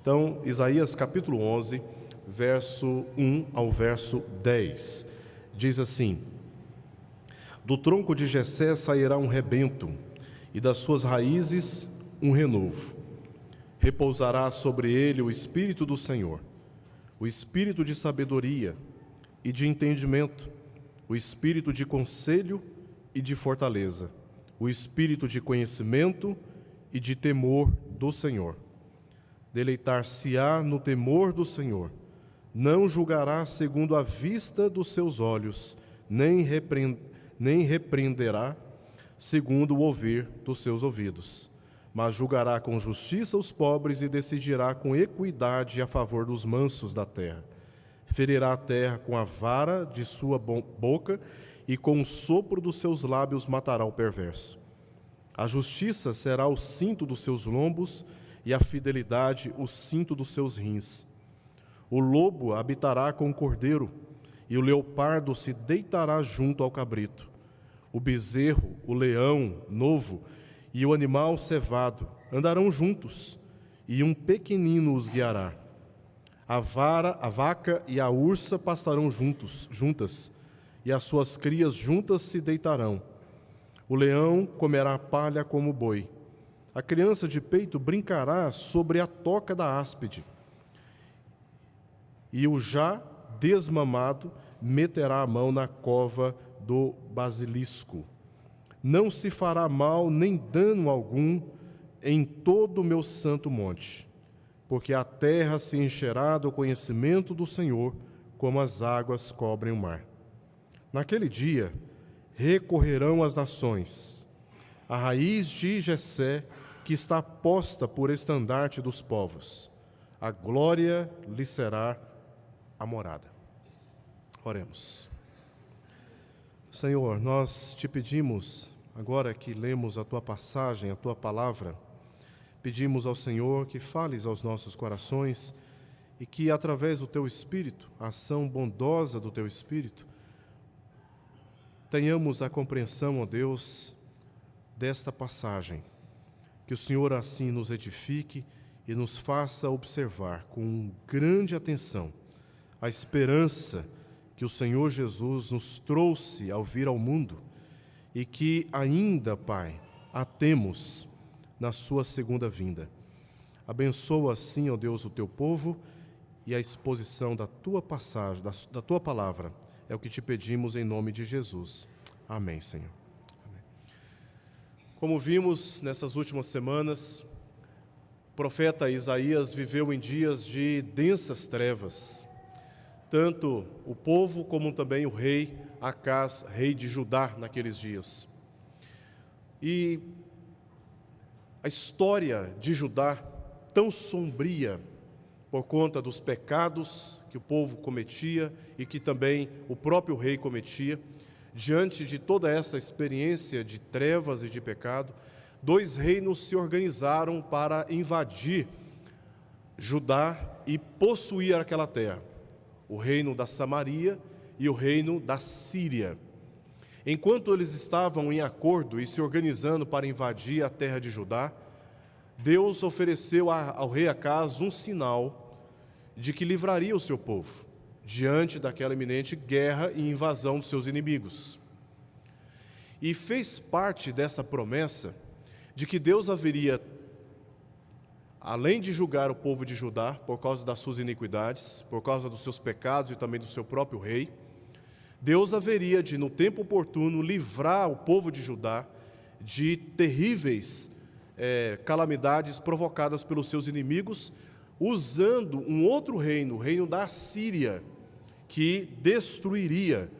Então, Isaías capítulo 11, verso 1 ao verso 10, diz assim: Do tronco de Jessé sairá um rebento, e das suas raízes um renovo. Repousará sobre ele o Espírito do Senhor, o Espírito de sabedoria e de entendimento, o Espírito de conselho e de fortaleza, o Espírito de conhecimento e de temor do Senhor. Deleitar-se-á no temor do Senhor, não julgará segundo a vista dos seus olhos, nem repreenderá segundo o ouvir dos seus ouvidos, mas julgará com justiça os pobres e decidirá com equidade a favor dos mansos da terra. Ferirá a terra com a vara de sua boca e com o sopro dos seus lábios matará o perverso. A justiça será o cinto dos seus lombos e a fidelidade o cinto dos seus rins. O lobo habitará com o cordeiro e o leopardo se deitará junto ao cabrito. O bezerro, o leão novo e o animal cevado andarão juntos, e um pequenino os guiará. A vaca e a ursa pastarão juntas, e as suas crias juntas se deitarão. O leão comerá palha como o boi. A criança de peito brincará sobre a toca da áspide, e o já desmamado meterá a mão na cova do basilisco. Não se fará mal nem dano algum em todo o meu santo monte, porque a terra se encherá do conhecimento do Senhor, como as águas cobrem o mar. Naquele dia recorrerão as nações, a raiz de Jessé, que está posta por estandarte dos povos. A glória lhe será a morada. Oremos. Senhor, nós te pedimos, agora que lemos a tua passagem, a tua palavra, pedimos ao Senhor que fales aos nossos corações e que, através do teu Espírito, a ação bondosa do teu Espírito, tenhamos a compreensão, ó Deus, desta passagem. Que o Senhor assim nos edifique e nos faça observar com grande atenção a esperança que o Senhor Jesus nos trouxe ao vir ao mundo e que ainda, Pai, a temos na sua segunda vinda. Abençoa assim, ó Deus, o teu povo e a exposição da tua passagem, da tua palavra. É o que te pedimos em nome de Jesus. Amém, Senhor. Amém. Como vimos nessas últimas semanas, o profeta Isaías viveu em dias de densas trevas. Tanto o povo como também o rei Acás, rei de Judá, naqueles dias. E a história de Judá, tão sombria, por conta dos pecados que o povo cometia e que também o próprio rei cometia, diante de toda essa experiência de trevas e de pecado, dois reinos se organizaram para invadir Judá e possuir aquela terra. O reino da Samaria e o reino da Síria. Enquanto eles estavam em acordo e se organizando para invadir a terra de Judá, Deus ofereceu ao rei Acás um sinal de que livraria o seu povo diante daquela iminente guerra e invasão dos seus inimigos. E fez parte dessa promessa de que Deus haveria, além de julgar o povo de Judá por causa das suas iniquidades, por causa dos seus pecados e também do seu próprio rei, Deus haveria de, no tempo oportuno, livrar o povo de Judá de terríveis calamidades provocadas pelos seus inimigos, usando um outro reino, o reino da Síria, que destruiria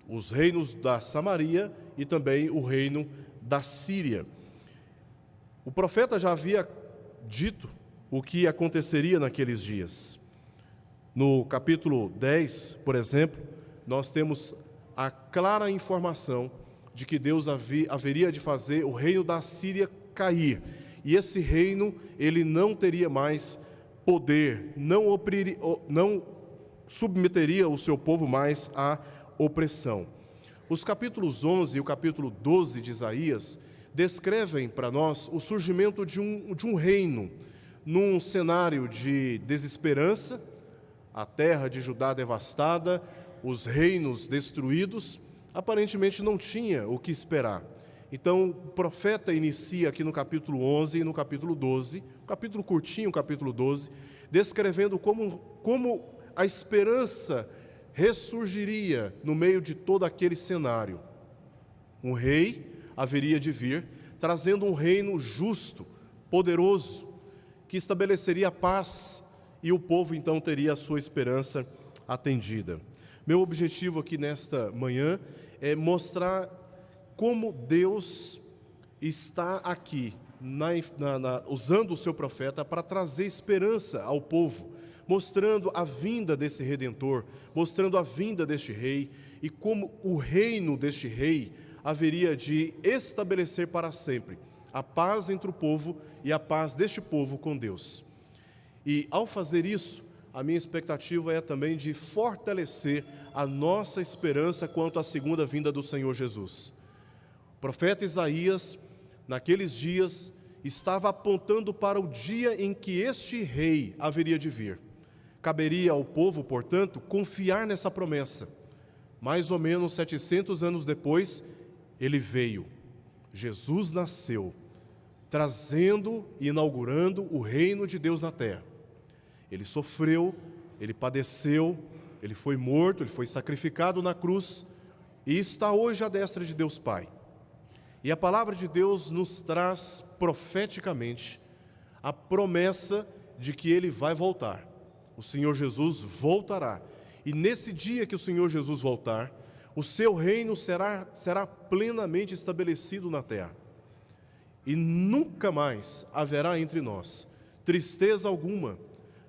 os reinos da Samaria e também o reino da Síria. O profeta já havia dito o que aconteceria naqueles dias. No capítulo 10, por exemplo, nós temos a clara informação de que Deus haveria de fazer o reino da Síria cair. E esse reino, ele não teria mais poder, não submeteria o seu povo mais à opressão. Os capítulos 11 e o capítulo 12 de Isaías descrevem para nós o surgimento de um reino, num cenário de desesperança, a terra de Judá devastada, os reinos destruídos, aparentemente não tinha o que esperar. Então, o profeta inicia aqui no capítulo 11 e no capítulo 12, um capítulo curtinho, o capítulo 12, descrevendo como a esperança ressurgiria no meio de todo aquele cenário. Um rei haveria de vir, trazendo um reino justo, poderoso, que estabeleceria a paz e o povo então teria a sua esperança atendida. Meu objetivo aqui nesta manhã é mostrar como Deus está aqui, usando o seu profeta para trazer esperança ao povo, mostrando a vinda desse Redentor, mostrando a vinda deste rei e como o reino deste rei haveria de estabelecer para sempre a paz entre o povo e a paz deste povo com Deus. E ao fazer isso, a minha expectativa é também de fortalecer a nossa esperança quanto à segunda vinda do Senhor Jesus. O profeta Isaías, naqueles dias, estava apontando para o dia em que este rei haveria de vir. Caberia ao povo, portanto, confiar nessa promessa. Mais ou menos 700 anos depois, ele veio. Jesus nasceu, trazendo e inaugurando o reino de Deus na terra. Ele sofreu, ele padeceu, ele foi morto, ele foi sacrificado na cruz e está hoje à destra de Deus Pai. E a palavra de Deus nos traz profeticamente a promessa de que ele vai voltar. O Senhor Jesus voltará. E nesse dia que o Senhor Jesus voltar, o seu reino será plenamente estabelecido na terra. E nunca mais haverá entre nós tristeza alguma,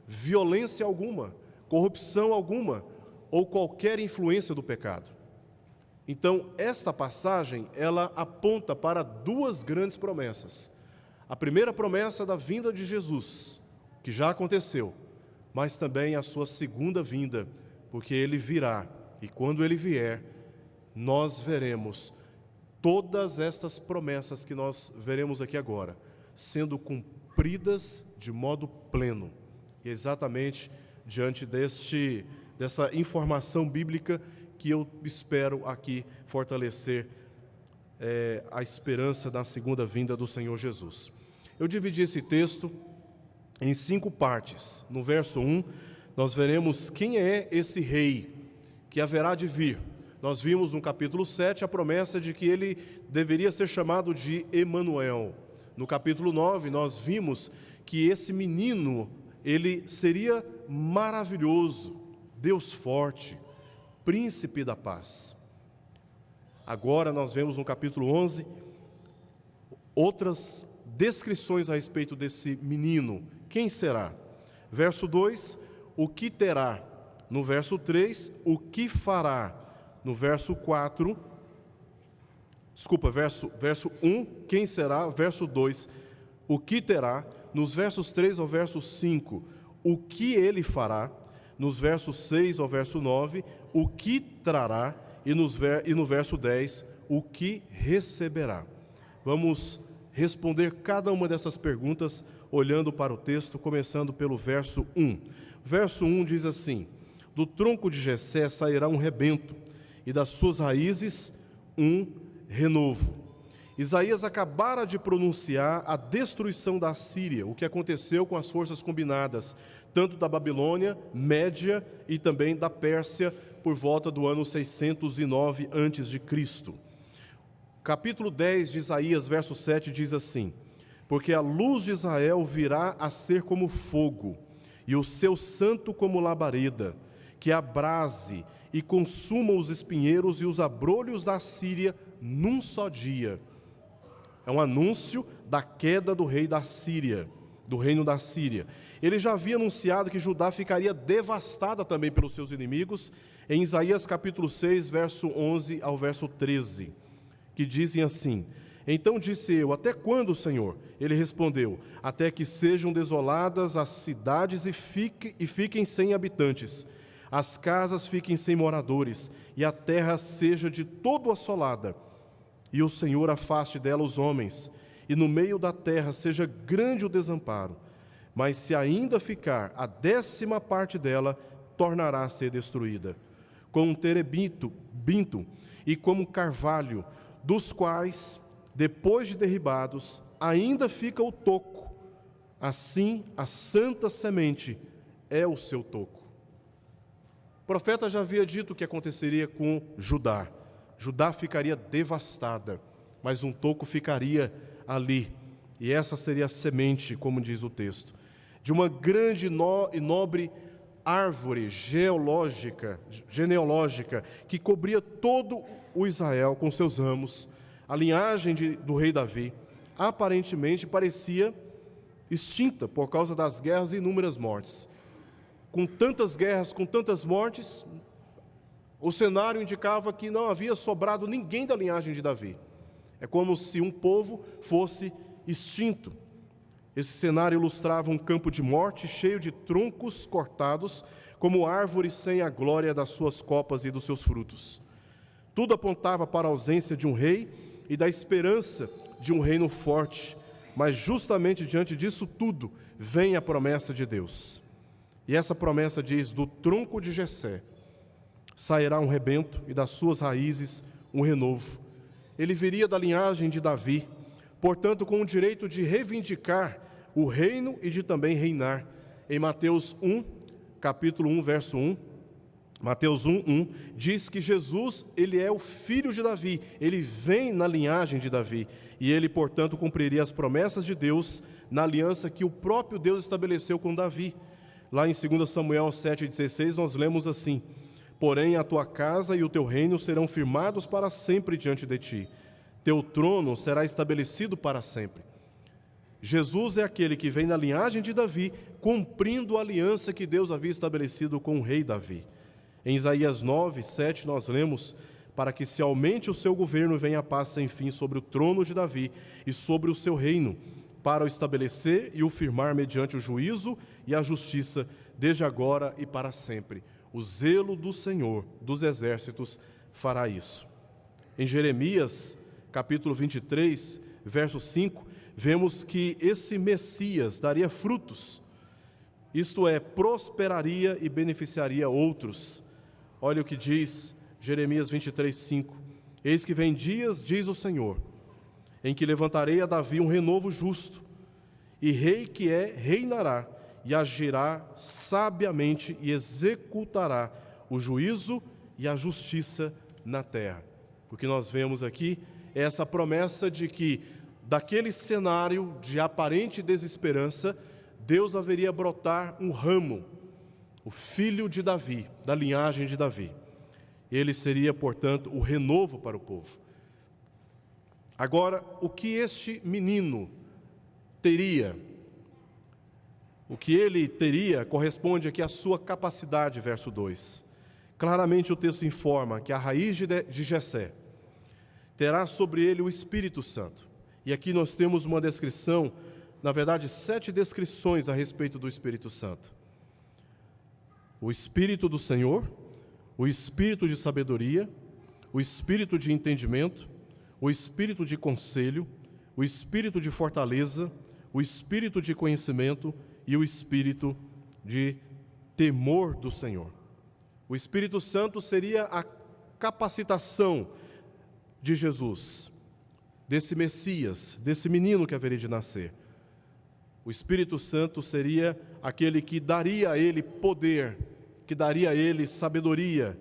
violência alguma, corrupção alguma ou qualquer influência do pecado. Então, esta passagem, ela aponta para duas grandes promessas. A primeira promessa da vinda de Jesus, que já aconteceu, mas também a sua segunda vinda, porque ele virá, e quando ele vier, nós veremos todas estas promessas que nós veremos aqui agora, sendo cumpridas de modo pleno. E exatamente diante dessa informação bíblica que eu espero aqui fortalecer a esperança da segunda vinda do Senhor Jesus. Eu dividi esse texto em 5 partes. No verso 1, nós veremos quem é esse rei que haverá de vir. Nós vimos no capítulo 7 a promessa de que ele deveria ser chamado de Emanuel. No capítulo 9, nós vimos que esse menino, ele seria maravilhoso, Deus forte, príncipe da paz. Agora nós vemos no capítulo 11 outras descrições a respeito desse menino. Quem será? Verso 2, o que terá? No verso 3, o que fará? No verso 4, verso 1, quem será? Verso 2, o que terá? Nos versos 3 ao verso 5, o que ele fará? Nos versos 6 ao verso 9, o que trará? E no verso 10, o que receberá? Vamos responder cada uma dessas perguntas olhando para o texto, começando pelo verso 1. Verso 1 diz assim: do tronco de Jessé sairá um rebento, e das suas raízes um renovo. Isaías acabara de pronunciar a destruição da Síria, o que aconteceu com as forças combinadas, tanto da Babilônia, Média e também da Pérsia, por volta do ano 609 a.C. Capítulo 10 de Isaías, verso 7, diz assim: porque a luz de Israel virá a ser como fogo, e o seu santo como labareda, que abrase e consuma os espinheiros e os abrolhos da Síria num só dia. É um anúncio da queda do rei da Síria, do reino da Síria. Ele já havia anunciado que Judá ficaria devastada também pelos seus inimigos, em Isaías capítulo 6, verso 11 ao verso 13, que dizem assim: então disse eu, até quando, Senhor? Ele respondeu, até que sejam desoladas as cidades e fiquem sem habitantes, as casas fiquem sem moradores, e a terra seja de todo assolada. E o Senhor afaste dela os homens, e no meio da terra seja grande o desamparo. mas se ainda ficar a 10ª parte dela, tornará a ser destruída. Como um terebinto e como um carvalho, dos quais, depois de derribados, ainda fica o toco. Assim, a santa semente é o seu toco. O profeta já havia dito o que aconteceria com Judá. Judá ficaria devastada, mas um toco ficaria ali. E essa seria a semente, como diz o texto, de uma grande e nobre árvore genealógica que cobria todo o Israel com seus ramos. A linhagem do rei Davi aparentemente parecia extinta por causa das guerras e inúmeras mortes. Com tantas guerras, com tantas mortes, o cenário indicava que não havia sobrado ninguém da linhagem de Davi. É como se um povo fosse extinto. Esse cenário ilustrava um campo de morte cheio de troncos cortados, como árvores sem a glória das suas copas e dos seus frutos. Tudo apontava para a ausência de um rei e da esperança de um reino forte, mas justamente diante disso tudo vem a promessa de Deus. E essa promessa diz: do tronco de Jessé sairá um rebento e das suas raízes um renovo. Ele viria da linhagem de Davi, portanto com o direito de reivindicar o reino e de também reinar. Em Mateus 1, capítulo 1, verso 1, Mateus 1, diz que Jesus, ele é o filho de Davi, ele vem na linhagem de Davi, e ele, portanto, cumpriria as promessas de Deus na aliança que o próprio Deus estabeleceu com Davi. Lá em 2 Samuel 7,16, nós lemos assim: porém a tua casa e o teu reino serão firmados para sempre diante de ti, teu trono será estabelecido para sempre. Jesus é aquele que vem na linhagem de Davi, cumprindo a aliança que Deus havia estabelecido com o rei Davi. Em Isaías 9, 7, nós lemos: para que se aumente o seu governo e venha a paz sem fim sobre o trono de Davi e sobre o seu reino, para o estabelecer e o firmar mediante o juízo e a justiça, desde agora e para sempre. O zelo do Senhor dos exércitos fará isso. Em Jeremias, capítulo 23, verso 5, vemos que esse Messias daria frutos, isto é, prosperaria e beneficiaria outros. Olha o que diz Jeremias 23, 5. Eis que vem dias, diz o Senhor, em que levantarei a Davi um renovo justo, e rei que é, reinará, e agirá sabiamente, e executará o juízo e a justiça na terra. O que nós vemos aqui é essa promessa de que, daquele cenário de aparente desesperança, Deus haveria brotar um ramo, o filho de Davi, da linhagem de Davi. Ele seria, portanto, o renovo para o povo. Agora, o que este menino teria? O que ele teria corresponde aqui à sua capacidade, verso 2. Claramente o texto informa que a raiz de Jessé terá sobre ele o Espírito Santo. E aqui nós temos uma descrição, na verdade, 7 descrições a respeito do Espírito Santo. O Espírito do Senhor, o Espírito de sabedoria, o Espírito de entendimento, o Espírito de conselho, o Espírito de fortaleza, o Espírito de conhecimento e o Espírito de temor do Senhor. O Espírito Santo seria a capacitação de Jesus, desse Messias, desse menino que haveria de nascer. O Espírito Santo seria aquele que daria a ele poder, que daria a ele sabedoria,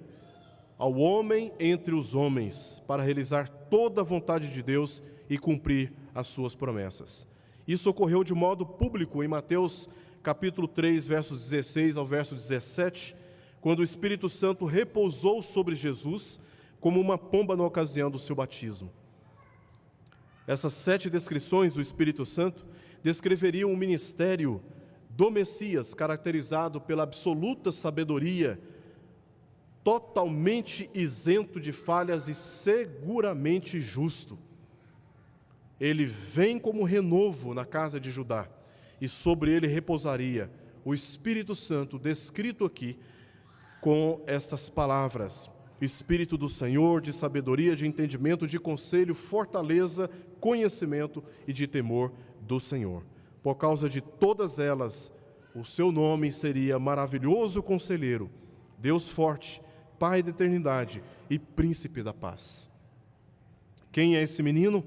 ao homem entre os homens, para realizar toda a vontade de Deus e cumprir as suas promessas. Isso ocorreu de modo público em Mateus capítulo 3, versos 16 ao verso 17, quando o Espírito Santo repousou sobre Jesus como uma pomba na ocasião do seu batismo. Essas 7 descrições do Espírito Santo descreveriam o ministério do Messias, caracterizado pela absoluta sabedoria, totalmente isento de falhas e seguramente justo. Ele vem como renovo na casa de Judá, e sobre ele repousaria o Espírito Santo, descrito aqui com estas palavras: Espírito do Senhor, de sabedoria, de entendimento, de conselho, fortaleza, conhecimento e de temor do Senhor. Por causa de todas elas, o seu nome seria Maravilhoso Conselheiro, Deus Forte, Pai da Eternidade e Príncipe da Paz. Quem é esse menino?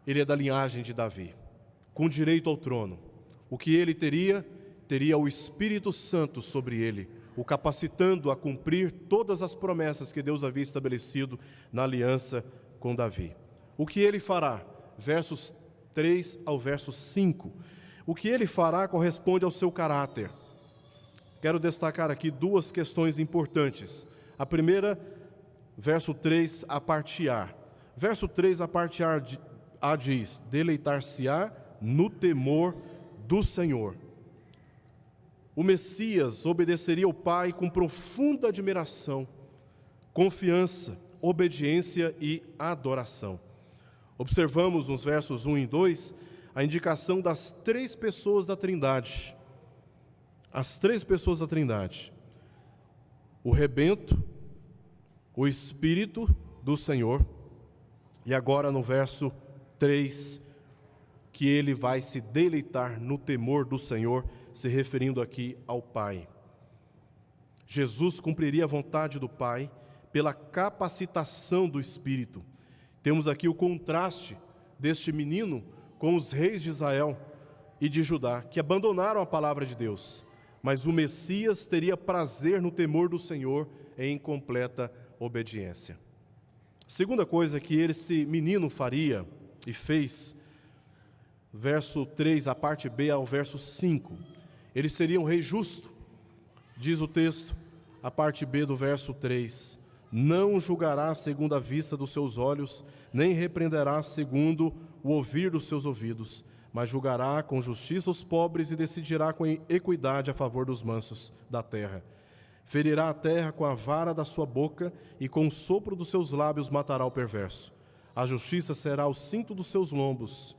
Ele é da linhagem de Davi, com direito ao trono. O que ele teria? Teria o Espírito Santo sobre ele, o capacitando a cumprir todas as promessas que Deus havia estabelecido na aliança com Davi. O que ele fará? Versos 3 ao verso 5. O que ele fará corresponde ao seu caráter. Quero destacar aqui duas questões importantes. A primeira, verso 3, a parte A. Verso 3, a parte A diz: deleitar-se-á no temor do Senhor. O Messias obedeceria ao Pai com profunda admiração, confiança, obediência e adoração. Observamos nos versos 1 e 2 a indicação das três pessoas da Trindade. As três pessoas da Trindade. O rebento, o Espírito do Senhor, e agora no verso 3, que ele vai se deleitar no temor do Senhor, se referindo aqui ao Pai. Jesus cumpriria a vontade do Pai pela capacitação do Espírito. Temos aqui o contraste deste menino com os reis de Israel e de Judá, que abandonaram a palavra de Deus. Mas o Messias teria prazer no temor do Senhor em completa obediência. Segunda coisa que esse menino faria e fez, verso 3, a parte B ao verso 5. Ele seria um rei justo, diz o texto, a parte B do verso 3. Não julgará segundo a vista dos seus olhos, nem repreenderá segundo o ouvir dos seus ouvidos, mas julgará com justiça os pobres e decidirá com equidade a favor dos mansos da terra. Ferirá a terra com a vara da sua boca e com o sopro dos seus lábios matará o perverso. A justiça será o cinto dos seus lombos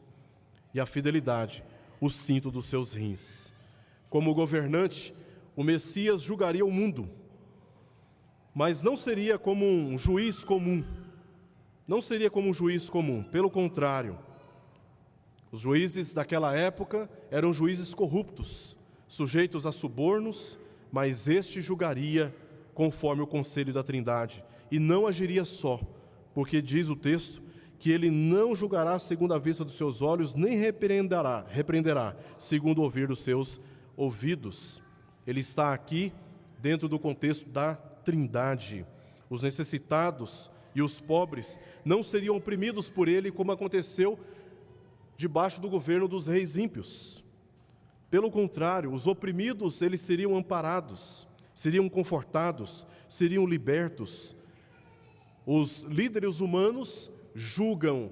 e a fidelidade o cinto dos seus rins. Como governante, o Messias julgaria o mundo, mas não seria como um juiz comum. Não seria como um juiz comum, pelo contrário. Os juízes daquela época eram juízes corruptos, sujeitos a subornos, mas este julgaria conforme o conselho da Trindade, e não agiria só, porque diz o texto que ele não julgará segundo a vista dos seus olhos, nem repreenderá segundo o ouvir dos seus ouvidos. Ele está aqui dentro do contexto da Trindade. Os necessitados e os pobres não seriam oprimidos por ele, como aconteceu debaixo do governo dos reis ímpios. Pelo contrário, os oprimidos eles seriam amparados, seriam confortados, seriam libertos. Os líderes humanos julgam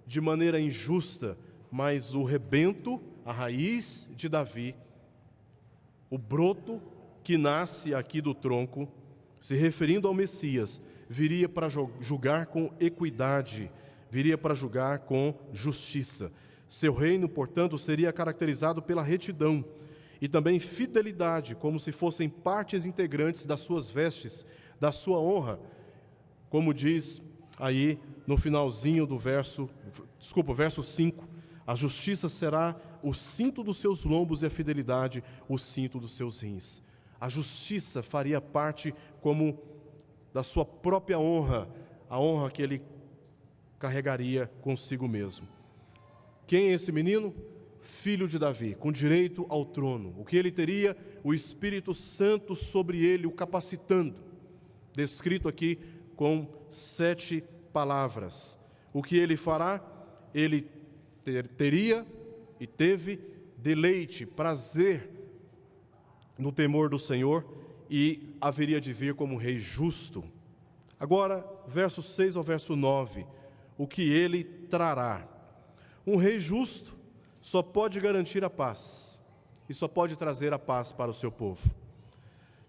de maneira injusta, mas o rebento, a raiz de Davi, o broto que nasce aqui do tronco, se referindo ao Messias, viria para julgar com equidade, viria para julgar com justiça. Seu reino, portanto, seria caracterizado pela retidão e também fidelidade, como se fossem partes integrantes das suas vestes, da sua honra, como diz aí no finalzinho do verso 5, a justiça será o cinto dos seus lombos e a fidelidade o cinto dos seus rins. A justiça faria parte como da sua própria honra, a honra que ele carregaria consigo mesmo. Quem é esse menino? Filho de Davi, com direito ao trono. O que ele teria? O Espírito Santo sobre ele, o capacitando. Descrito aqui com 7 palavras. O que ele fará? Ele teria e teve deleite, prazer no temor do Senhor e haveria de vir como um rei justo. Agora, verso 6 ao verso 9, o que ele trará. Um rei justo só pode garantir a paz e só pode trazer a paz para o seu povo.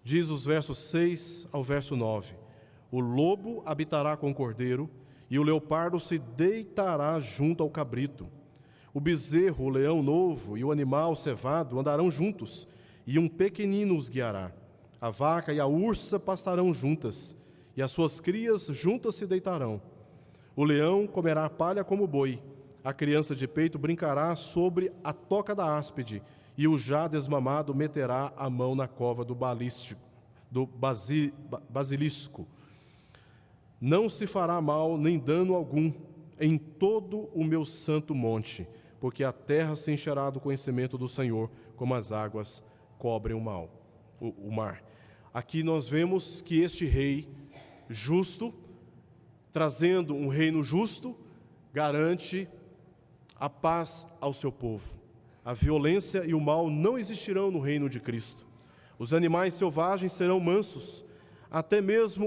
Diz os versos 6 ao verso 9, o lobo habitará com o cordeiro e o leopardo se deitará junto ao cabrito. O bezerro, o leão novo e o animal cevado andarão juntos, e um pequenino os guiará. A vaca e a ursa pastarão juntas, e as suas crias juntas se deitarão. O leão comerá a palha como boi, A criança de peito brincará sobre a toca da áspide, e o já desmamado meterá a mão na cova do basilisco. Não se fará mal nem dano algum em todo o meu santo monte, porque a terra se encherá do conhecimento do Senhor, como as águas cobrem o mar. Aqui nós vemos que este rei justo, trazendo um reino justo, garante a paz ao seu povo. A violência e o mal não existirão no reino de Cristo. Os animais selvagens serão mansos, até mesmo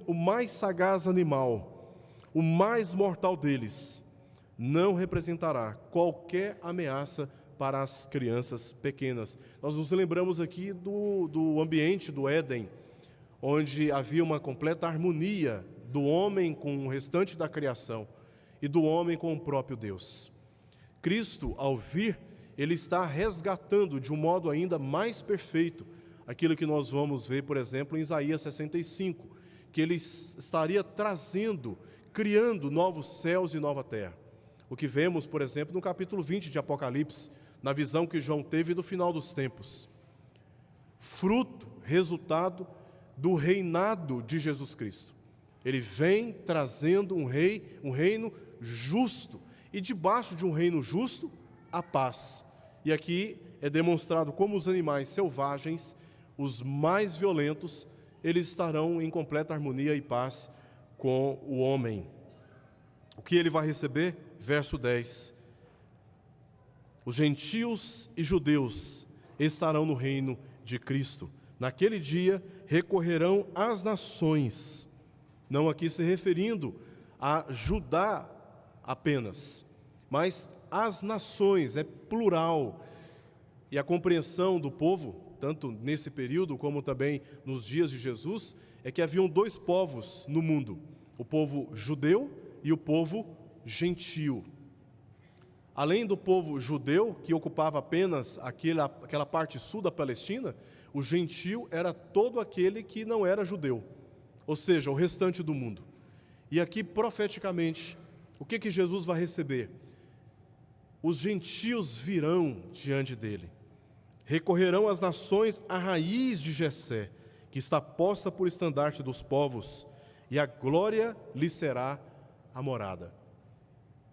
o mais sagaz animal, o mais mortal deles, não representará qualquer ameaça para as crianças pequenas. Nós nos lembramos aqui do ambiente do Éden, onde havia uma completa harmonia do homem com o restante da criação e do homem com o próprio Deus. Cristo, ao vir, ele está resgatando de um modo ainda mais perfeito aquilo que nós vamos ver, por exemplo, em Isaías 65, que ele estaria trazendo, criando novos céus e nova terra. O que vemos, por exemplo, no capítulo 20 de Apocalipse, na visão que João teve do final dos tempos. Fruto, resultado do reinado de Jesus Cristo. Ele vem trazendo um reino justo, e debaixo de um reino justo, a paz. E aqui é demonstrado como os animais selvagens, os mais violentos, eles estarão em completa harmonia e paz com o homem. O que ele vai receber? Verso 10. Os gentios e judeus estarão no reino de Cristo. Naquele dia recorrerão às nações, não aqui se referindo a Judá apenas, mas as nações, é plural. E a compreensão do povo, tanto nesse período como também nos dias de Jesus, é que haviam dois povos no mundo, o povo judeu e o povo gentio. Além do povo judeu, que ocupava apenas aquela parte sul da Palestina, o gentio era todo aquele que não era judeu, ou seja, o restante do mundo. E aqui, profeticamente, o que Jesus vai receber? Os gentios virão diante dele. Recorrerão às nações à raiz de Jessé, que está posta por estandarte dos povos, e a glória lhe será a morada.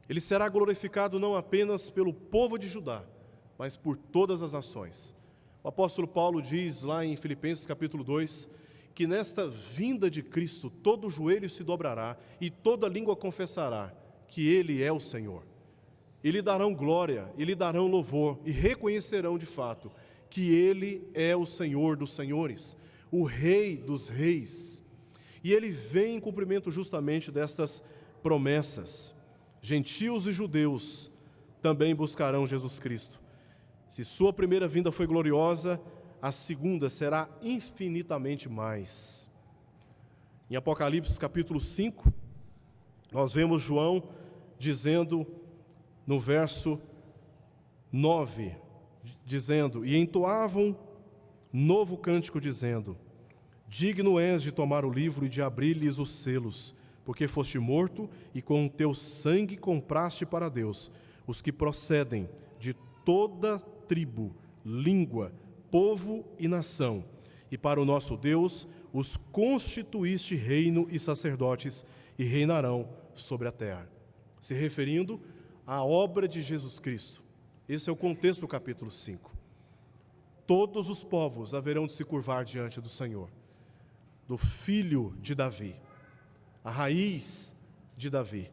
Ele será glorificado não apenas pelo povo de Judá, mas por todas as nações. O apóstolo Paulo diz lá em Filipenses capítulo 2, que nesta vinda de Cristo todo joelho se dobrará e toda língua confessará que Ele é o Senhor. E lhe darão glória, e lhe darão louvor, e reconhecerão de fato que Ele é o Senhor dos senhores, o Rei dos reis. E Ele vem em cumprimento justamente destas promessas. Gentios e judeus também buscarão Jesus Cristo. Se sua primeira vinda foi gloriosa, a segunda será infinitamente mais. Em Apocalipse capítulo 5, nós vemos João dizendo no verso 9, dizendo: e entoavam novo cântico dizendo: digno és de tomar o livro e de abrir-lhes os selos, porque foste morto e com o teu sangue compraste para Deus os que procedem de toda tribo, língua, povo e nação, e para o nosso Deus os constituíste reino e sacerdotes, e reinarão sobre a terra. Se referindo à obra de Jesus Cristo. Esse é o contexto do capítulo 5. Todos os povos haverão de se curvar diante do Senhor, do filho de Davi, a raiz de Davi,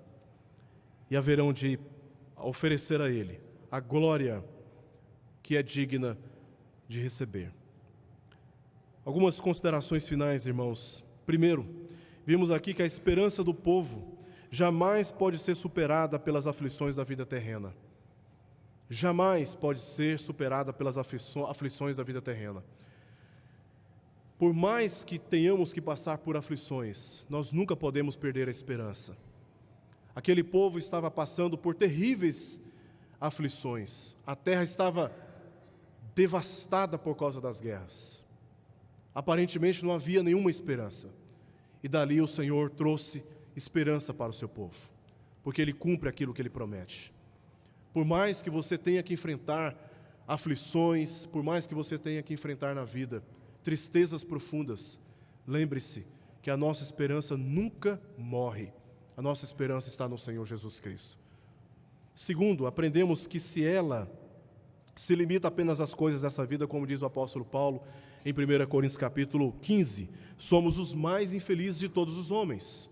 e haverão de oferecer a Ele a glória que é digna de receber. Algumas considerações finais, irmãos. Primeiro, vimos aqui que a esperança do povo jamais pode ser superada pelas aflições da vida terrena. Jamais pode ser superada pelas aflições da vida terrena. Por mais que tenhamos que passar por aflições, nós nunca podemos perder a esperança. Aquele povo estava passando por terríveis aflições. A terra estava devastada por causa das guerras. Aparentemente não havia nenhuma esperança. E dali o Senhor trouxe esperança para o seu povo, porque Ele cumpre aquilo que Ele promete. Por mais que você tenha que enfrentar aflições, por mais que você tenha que enfrentar na vida tristezas profundas, lembre-se que a nossa esperança nunca morre. A nossa esperança está no Senhor Jesus Cristo. Segundo, aprendemos que se ela se limita apenas às coisas dessa vida, como diz o apóstolo Paulo em 1 Coríntios capítulo 15, somos os mais infelizes de todos os homens.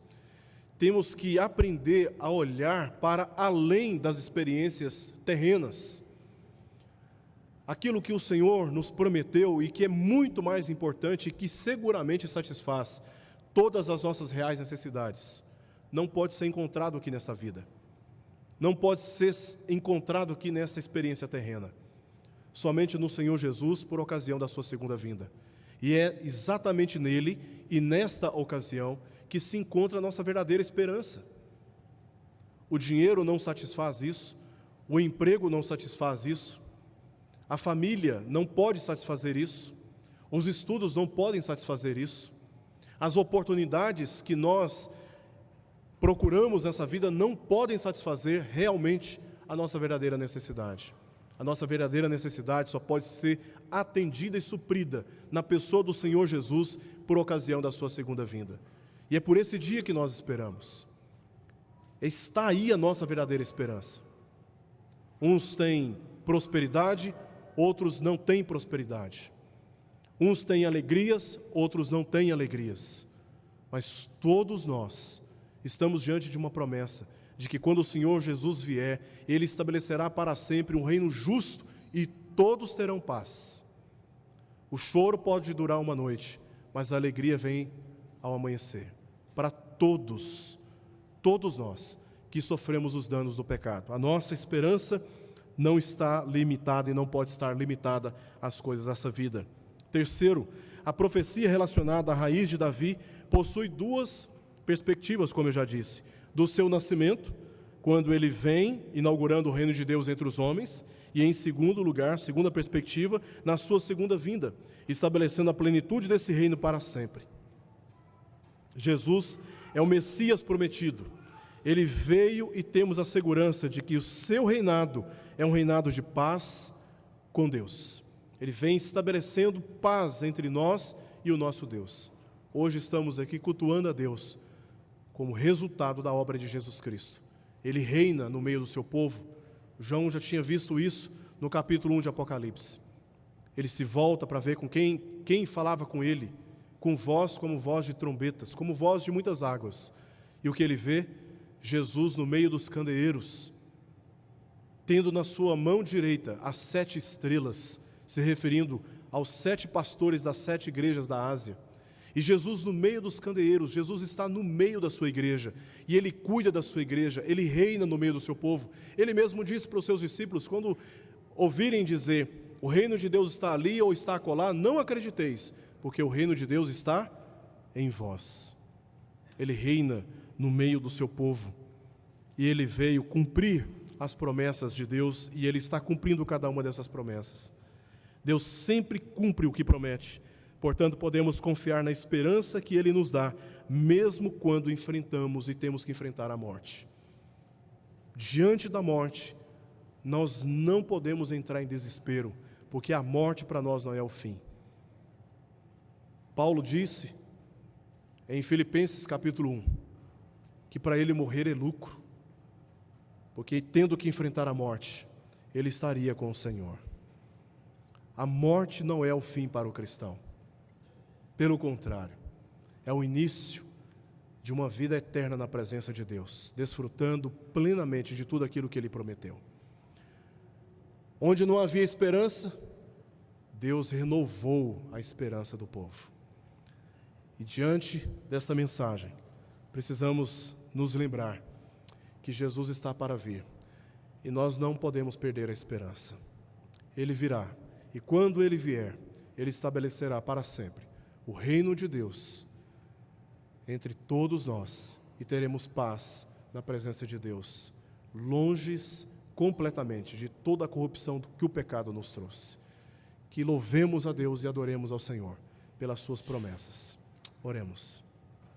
Temos que aprender a olhar para além das experiências terrenas. Aquilo que o Senhor nos prometeu e que é muito mais importante e que seguramente satisfaz todas as nossas reais necessidades, não pode ser encontrado aqui nesta vida. Não pode ser encontrado aqui nessa experiência terrena. Somente no Senhor Jesus por ocasião da sua segunda vinda. E é exatamente nele e nesta ocasião que se encontra a nossa verdadeira esperança. O dinheiro não satisfaz isso, o emprego não satisfaz isso, a família não pode satisfazer isso, os estudos não podem satisfazer isso, as oportunidades que nós procuramos nessa vida não podem satisfazer realmente a nossa verdadeira necessidade. A nossa verdadeira necessidade só pode ser atendida e suprida na pessoa do Senhor Jesus por ocasião da sua segunda vinda. E é por esse dia que nós esperamos. Está aí a nossa verdadeira esperança. Uns têm prosperidade, outros não têm prosperidade. Uns têm alegrias, outros não têm alegrias. Mas todos nós estamos diante de uma promessa, de que quando o Senhor Jesus vier, Ele estabelecerá para sempre um reino justo e todos terão paz. O choro pode durar uma noite, mas a alegria vem ao amanhecer. Para todos nós que sofremos os danos do pecado. A nossa esperança não está limitada e não pode estar limitada às coisas dessa vida. Terceiro, a profecia relacionada à raiz de Davi possui duas perspectivas, como eu já disse. Do seu nascimento, quando ele vem inaugurando o reino de Deus entre os homens, e em segundo lugar, segunda perspectiva, na sua segunda vinda, estabelecendo a plenitude desse reino para sempre. Jesus é o Messias prometido. Ele veio e temos a segurança de que o seu reinado é um reinado de paz com Deus. Ele vem estabelecendo paz entre nós e o nosso Deus. Hoje estamos aqui cultuando a Deus como resultado da obra de Jesus Cristo. Ele reina no meio do seu povo. João já tinha visto isso no capítulo 1 de Apocalipse. Ele se volta para ver com quem falava com ele, com voz como voz de trombetas, como voz de muitas águas. E o que ele vê? Jesus no meio dos candeeiros, tendo na sua mão direita as 7 estrelas, se referindo aos 7 pastores das 7 igrejas da Ásia. E Jesus no meio dos candeeiros, Jesus está no meio da sua igreja, e Ele cuida da sua igreja, Ele reina no meio do seu povo. Ele mesmo disse para os seus discípulos, quando ouvirem dizer, o reino de Deus está ali ou está acolá, não acrediteis, porque o reino de Deus está em vós. Ele reina no meio do seu povo, e Ele veio cumprir as promessas de Deus, e Ele está cumprindo cada uma dessas promessas. Deus sempre cumpre o que promete. Portanto, podemos confiar na esperança que Ele nos dá, mesmo quando enfrentamos e temos que enfrentar a morte. Diante da morte, nós não podemos entrar em desespero, porque a morte para nós não é o fim. Paulo disse, em Filipenses capítulo 1, que para ele morrer é lucro, porque tendo que enfrentar a morte, ele estaria com o Senhor. A morte não é o fim para o cristão. Pelo contrário, é o início de uma vida eterna na presença de Deus, desfrutando plenamente de tudo aquilo que Ele prometeu. Onde não havia esperança, Deus renovou a esperança do povo. E diante desta mensagem, precisamos nos lembrar que Jesus está para vir, e nós não podemos perder a esperança. Ele virá, e quando Ele vier, Ele estabelecerá para sempre o reino de Deus entre todos nós, e teremos paz na presença de Deus, longes completamente de toda a corrupção que o pecado nos trouxe. Que louvemos a Deus e adoremos ao Senhor pelas suas promessas. Oremos.